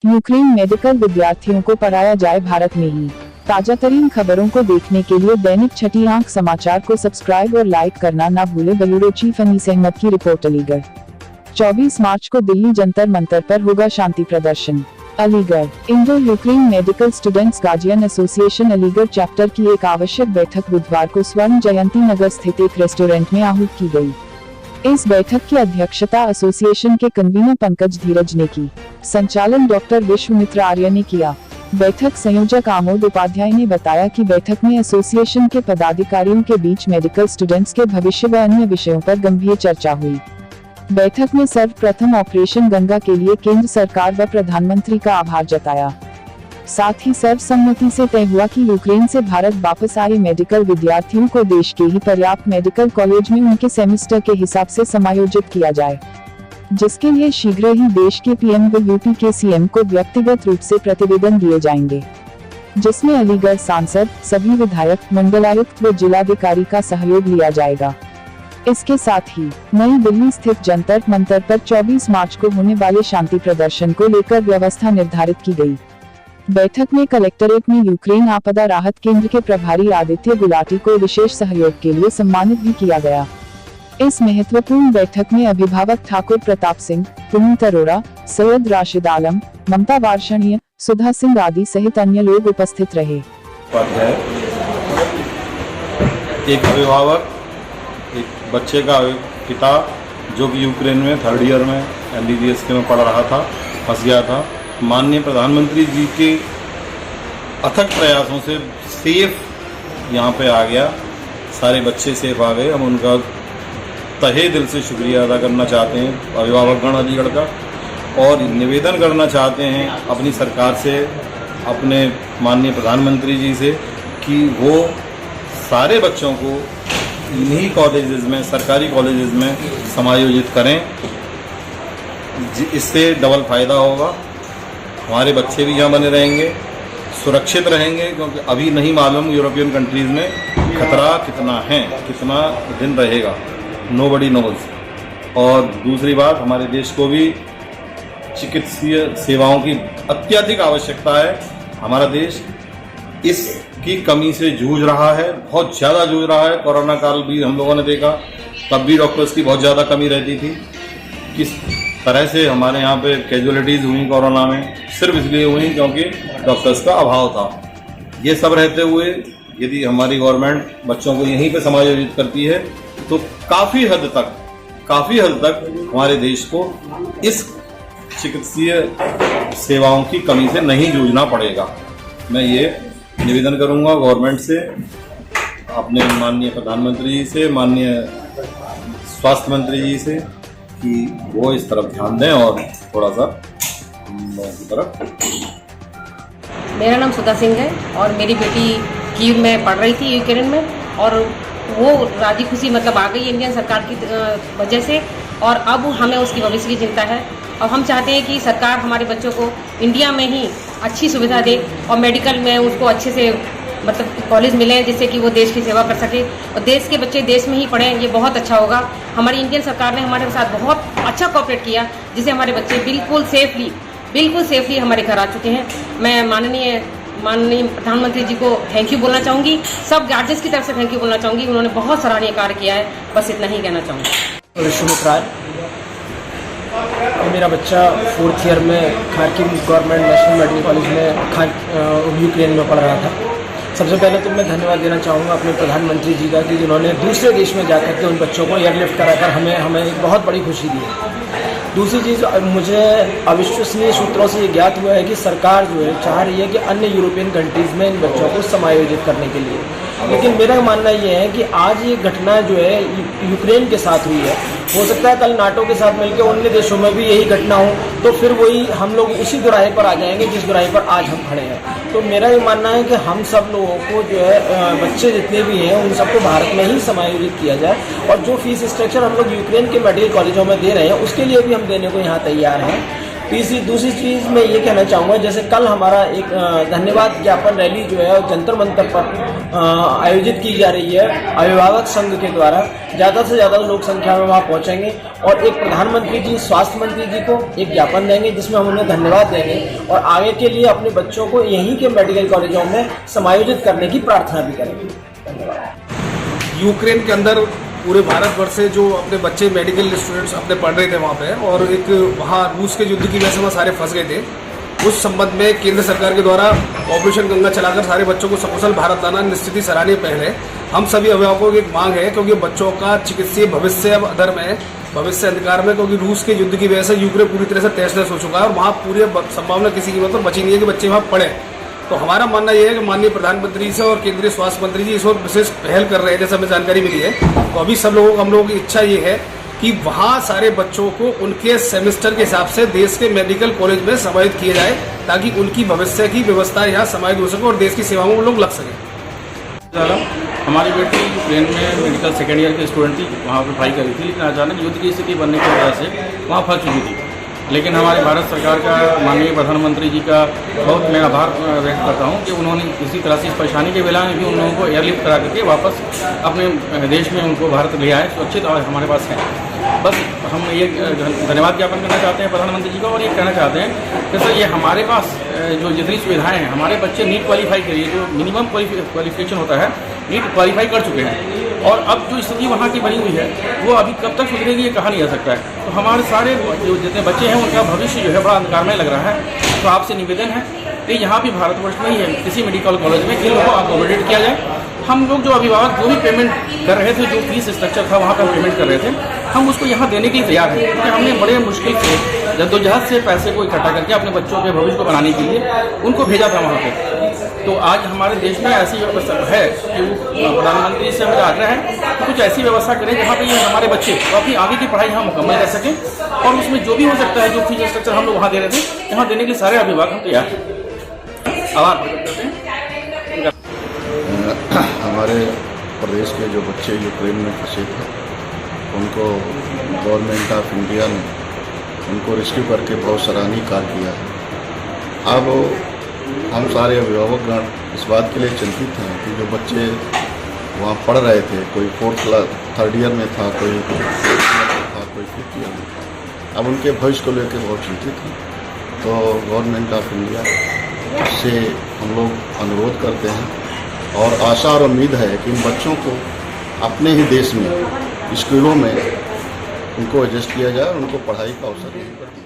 Ukraine medical विद्यार्थियों को पढ़ाया जाए भारत में ही। ताजा तरीन खबरों को देखने के लिए दैनिक छठी आंख समाचार को सब्सक्राइब और लाइक करना ना भूले। ब्यूरो चीफ अनीस अहमद की रिपोर्ट। अलीगढ़ 24 मार्च को दिल्ली जंतर मंतर पर होगा शांति प्रदर्शन। Aligarh Indo Ukraine medical students guardian association Aligarh chapter की एक आवश्यक बैठक बुधवार को स्वर्ण जयंती नगर स्थित एक रेस्टोरेंट में आहूत की गई। इस बैठक की अध्यक्षता एसोसिएशन के कन्वीनर पंकज धीरज ने की। संचालन डॉक्टर विश्वमित्र आर्य ने किया। बैठक संयोजक आमोद उपाध्याय ने बताया कि बैठक में एसोसिएशन के पदाधिकारियों के बीच मेडिकल स्टूडेंट्स के भविष्य व अन्य विषयों पर गंभीर चर्चा हुई। बैठक में सर्वप्रथम ऑपरेशन गंगा के लिए केंद्र सरकार व प्रधानमंत्री का आभार जताया। साथ ही सर्वसम्मति से तय हुआ कि यूक्रेन से भारत वापस आए मेडिकल विद्यार्थियों को देश के ही पर्याप्त मेडिकल कॉलेज में उनके सेमेस्टर के हिसाब से समायोजित किया जाए, जिसके लिए शीघ्र ही देश के पीएम व यूपी के सीएम को व्यक्तिगत रूप से प्रतिवेदन दिए जाएंगे, जिसमें अलीगढ़ सांसद, सभी विधायक, मंडलायुक्त व जिलाधिकारी का सहयोग लिया जाएगा। इसके साथ ही नई दिल्ली स्थित जंतर मंतर पर 24 मार्च को होने वाले शांति प्रदर्शन को लेकर व्यवस्था निर्धारित की गई। बैठक में कलेक्टरेट में यूक्रेन आपदा राहत केंद्र के प्रभारी आदित्य गुलाटी को विशेष सहयोग के लिए सम्मानित भी किया गया। इस महत्वपूर्ण बैठक में अभिभावक ठाकुर प्रताप सिंह, पुनीत अरोड़ा, सैयद राशिद आलम, ममता वार्षणीय, सुधा सिंह आदि सहित अन्य लोग उपस्थित रहे। एक अभिभावक, एक बच्चे का पिता जो कि यूक्रेन में 3rd ईयर में MBBS में पढ़ रहा था, फंस गया था। माननीय प्रधानमंत्री जी के अथक प्रयासों से सेफ यहाँ पे आ गया, सारे बच्चे सेफ आ गए। हम उनका तहे दिल से शुक्रिया अदा करना चाहते हैं अभिभावकगण अलीगढ़ का, और निवेदन करना चाहते हैं अपनी सरकार से, अपने माननीय प्रधानमंत्री जी से कि वो सारे बच्चों को इन्हीं कॉलेजेस में, सरकारी कॉलेजेस में समायोजित करें। इससे डबल फायदा होगा, हमारे बच्चे भी यहाँ बने रहेंगे, सुरक्षित रहेंगे, क्योंकि अभी नहीं मालूम यूरोपियन कंट्रीज़ में खतरा कितना है, कितना दिन रहेगा, नोबडी नोज। और दूसरी बात, हमारे देश को भी चिकित्सीय सेवाओं की अत्यधिक आवश्यकता है। हमारा देश इसकी कमी से जूझ रहा है, बहुत ज़्यादा जूझ रहा है। कोरोना काल भी हम लोगों ने देखा, तब भी डॉक्टर्स की बहुत ज़्यादा कमी रहती थी। किस तरह से हमारे यहाँ पे कैजुअलिटीज़ हुई कोरोना में, सिर्फ इसलिए हुई क्योंकि डॉक्टर्स का अभाव था। ये सब रहते हुए यदि हमारी गवर्नमेंट बच्चों को यहीं पे समायोजित करती है तो काफ़ी हद तक हमारे देश को इस चिकित्सीय सेवाओं की कमी से नहीं जूझना पड़ेगा। मैं ये निवेदन करूंगा गवर्नमेंट से, अपने माननीय प्रधानमंत्री जी से, माननीय स्वास्थ्य मंत्री जी से, कि वो इस तरफ ध्यान दें और थोड़ा सा की तरफ। मेरा नाम सुधा सिंह है और मेरी बेटी कीव में पढ़ रही थी यूक्रेन में, और वो राजी खुशी मतलब आ गई इंडियन सरकार की वजह से, और अब हमें उसकी भविष्य की चिंता है। और हम चाहते हैं कि सरकार हमारे बच्चों को इंडिया में ही अच्छी सुविधा दे और मेडिकल में उसको अच्छे से मतलब कॉलेज मिले, जिससे कि वो देश की सेवा कर सके और देश के बच्चे देश में ही पढ़ें। ये बहुत अच्छा होगा। हमारी इंडियन सरकार ने हमारे साथ बहुत अच्छा कोऑपरेट किया, जिससे हमारे बच्चे बिल्कुल सेफली हमारे घर आ चुके हैं। मैं माननीय प्रधानमंत्री जी को थैंक यू बोलना चाहूँगी, सब गार्जियंस की तरफ से थैंक यू बोलना चाहूँगी। उन्होंने बहुत सराहनीय कार्य किया है, बस इतना ही कहना चाहूँगी। विश्वमित्र आर्य, मेरा बच्चा 4th ईयर में Kharkiv government national medical college में यूक्रेन में पढ़ रहा था। सबसे पहले तो मैं धन्यवाद देना चाहूँगा अपने प्रधानमंत्री जी का कि जिन्होंने दूसरे देश में जाकर के उन बच्चों को एयरलिफ्ट कराकर हमें एक बहुत बड़ी खुशी दी है। दूसरी चीज़, मुझे अविश्वसनीय सूत्रों से ये ज्ञात हुआ है कि सरकार जो है चाह रही है कि अन्य यूरोपियन कंट्रीज़ में इन बच्चों को समायोजित करने के लिए। लेकिन मेरा मानना ये है कि आज ये घटना जो है यूक्रेन के साथ हुई है, हो सकता है कल नाटो के साथ मिलकर अन्य देशों में भी यही घटना हो, तो फिर वही हम लोग उसी दुराहे पर आ जाएंगे जिस दुराहे पर आज हम खड़े हैं। तो मेरा ये मानना है कि हम सब लोगों को जो है बच्चे जितने भी हैं उन सबको भारत में ही समायोजित किया जाए, और जो फीस स्ट्रक्चर हम लोग यूक्रेन के मेडिकल कॉलेजों में दे रहे हैं उसके लिए भी हम देने को यहाँ तैयार हैं। दूसरी चीज़ मैं ये कहना चाहूँगा, जैसे कल हमारा एक धन्यवाद ज्ञापन रैली जो है जंतर मंतर पर आयोजित की जा रही है अभिभावक संघ के द्वारा। ज़्यादा से ज़्यादा लोक संख्या में वहाँ पहुँचेंगे और एक प्रधानमंत्री जी, स्वास्थ्य मंत्री जी को एक ज्ञापन देंगे जिसमें हम उन्हें धन्यवाद देंगे और आगे के लिए अपने बच्चों को यहीं के मेडिकल कॉलेजों में समायोजित करने की प्रार्थना भी करेंगे। धन्यवाद। यूक्रेन के अंदर पूरे भारतवर्ष से जो अपने बच्चे मेडिकल स्टूडेंट्स अपने पढ़ रहे थे वहाँ पे, और एक वहाँ रूस के युद्ध की वजह से वहाँ सारे फंस गए थे। उस संबंध में केंद्र सरकार के द्वारा ऑपरेशन गंगा चलाकर सारे बच्चों को सकुशल भारत लाना निश्चित ही सराहनीय पहल है। हम सभी अभिभावकों की एक मांग है, क्योंकि बच्चों का चिकित्सीय भविष्य अब अधर में है, भविष्य अंधकार में, क्योंकि रूस के युद्ध की वजह से यूक्रेन पूरी तरह से तहस नहस हो चुका है और वहाँ पूरी संभावना किसी कीमत पर बची नहीं है कि बच्चे वहाँ पढ़े। तो हमारा मानना यह है कि माननीय प्रधानमंत्री से और केंद्रीय स्वास्थ्य मंत्री जी इस ओर विशेष पहल कर रहे हैं, जैसे हमें जानकारी मिली है। तो अभी हम लोगों की इच्छा ये है कि वहाँ सारे बच्चों को उनके सेमेस्टर के हिसाब से देश के मेडिकल कॉलेज में समाहित किया जाए, ताकि उनकी भविष्य की व्यवस्था यहाँ समाहित हो सके और देश की सेवाओं में वो लोग लग सकें। हमारी बेटी यूक्रेन में मेडिकल सेकेंड ईयर की स्टूडेंट थी, वहाँ पर पढ़ाई करी थी, लेकिन अचानक युद्ध की स्थिति बनने की वजह से वहाँ फंस चुकी थी। लेकिन हमारे भारत सरकार का, माननीय प्रधानमंत्री जी का बहुत मैं आभार व्यक्त करता हूँ कि उन्होंने किसी तरह से इस परेशानी के बेला में भी उन लोगों को एयरलिफ्ट करा करके वापस अपने देश में उनको भारत ले आए सुरक्षित और हमारे पास हैं। बस हम ये धन्यवाद ज्ञापन करना चाहते हैं प्रधानमंत्री जी का, और ये कहना चाहते हैं कि सर ये हमारे पास जो जितनी सुविधाएं हैं, हमारे बच्चे नीट क्वालिफाई के लिए जो मिनिमम क्वालिफिकेशन होता है नीट क्वालिफाई कर चुके हैं, और अब जो स्थिति वहाँ की बनी हुई है वो अभी कब तक सुधरेगी ये कहा नहीं जा सकता है। तो हमारे सारे जो जितने बच्चे हैं उनका भविष्य जो है बड़ा अंधकारमय लग रहा है। तो आपसे निवेदन है कि यहाँ भी भारतवर्ष में ही है किसी मेडिकल कॉलेज में इन लोगों को अकोमोडेट किया जाए। हम लोग जो अभिभावक जो भी पेमेंट कर रहे थे, जो फीस स्ट्रक्चर था वहाँ पर पेमेंट कर रहे थे, हम उसको यहाँ देने के लिए तैयार हैं, क्योंकि हमने बड़े मुश्किल से जद्दोजहद से पैसे को इकट्ठा करके अपने बच्चों के भविष्य को बनाने के लिए उनको भेजा था वहाँ पे। तो आज हमारे देश में ऐसी व्यवस्था है कि वो प्रधानमंत्री से मेरा आग्रह है कि कुछ ऐसी व्यवस्था करें जहाँ पे ये हमारे बच्चे अपनी आगे की पढ़ाई यहाँ मुकम्मल कर सकें, और उसमें जो भी हो सकता है, जो फीस स्ट्रक्चर हम लोग वहाँ दे रहे थे, वहाँ देने के लिए सारे अभिभावक हम तैयार हैं। आभार प्रकट करते हैं। हमारे प्रदेश के जो बच्चे यूक्रेन में फंसे थे उनको गवर्नमेंट ऑफ इंडिया ने उनको रेस्क्यू करके बहुत सराहनीय कार्य किया है। अब हम सारे अभिभावकगण इस बात के लिए चिंतित हैं कि जो बच्चे वहाँ पढ़ रहे थे, कोई 3rd ईयर में था, कोई 4th ईयर में था, कोई 5th ईयर में था, अब उनके भविष्य को लेकर बहुत चिंतित हैं। तो गवर्नमेंट ऑफ इंडिया से हम लोग अनुरोध करते हैं और आशा और उम्मीद है कि इन बच्चों को अपने ही देश में स्कूलों में उनको एडजस्ट किया जाए और उनको पढ़ाई का अवसर मिले।